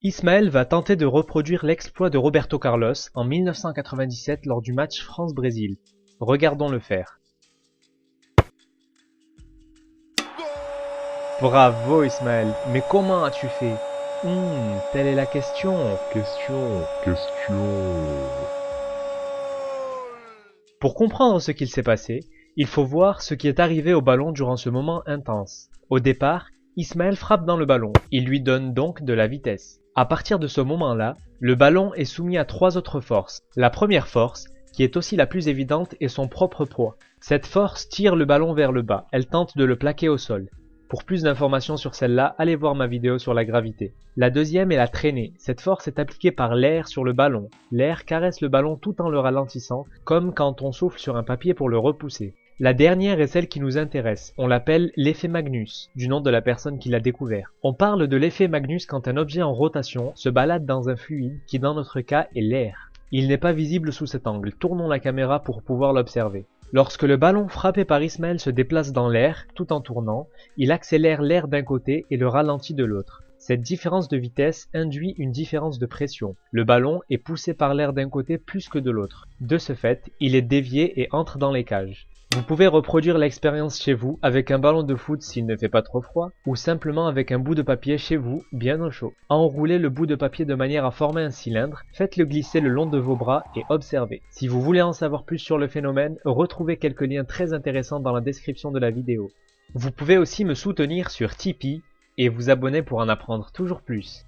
Ismaël va tenter de reproduire l'exploit de Roberto Carlos en 1997 lors du match France-Brésil. Regardons-le faire. Bravo Ismaël, mais comment as-tu fait? Telle est la question. Pour comprendre ce qu'il s'est passé, il faut voir ce qui est arrivé au ballon durant ce moment intense. Au départ, Ismaël frappe dans le ballon, il lui donne donc de la vitesse. À partir de ce moment-là, le ballon est soumis à trois autres forces. La première force, qui est aussi la plus évidente, est son propre poids. Cette force tire le ballon vers le bas, elle tente de le plaquer au sol. Pour plus d'informations sur celle-là, allez voir ma vidéo sur la gravité. La deuxième est la traînée. Cette force est appliquée par l'air sur le ballon. L'air caresse le ballon tout en le ralentissant, comme quand on souffle sur un papier pour le repousser. La dernière est celle qui nous intéresse. On l'appelle l'effet Magnus, du nom de la personne qui l'a découvert. On parle de l'effet Magnus quand un objet en rotation se balade dans un fluide qui dans notre cas est l'air. Il n'est pas visible sous cet angle. Tournons la caméra pour pouvoir l'observer. Lorsque le ballon frappé par Ismaël se déplace dans l'air, tout en tournant, il accélère l'air d'un côté et le ralentit de l'autre. Cette différence de vitesse induit une différence de pression. Le ballon est poussé par l'air d'un côté plus que de l'autre. De ce fait, il est dévié et entre dans les cages. Vous pouvez reproduire l'expérience chez vous avec un ballon de foot s'il ne fait pas trop froid, ou simplement avec un bout de papier chez vous, bien au chaud. Enroulez le bout de papier de manière à former un cylindre, faites-le glisser le long de vos bras et observez. Si vous voulez en savoir plus sur le phénomène, retrouvez quelques liens très intéressants dans la description de la vidéo. Vous pouvez aussi me soutenir sur Tipeee et vous abonner pour en apprendre toujours plus.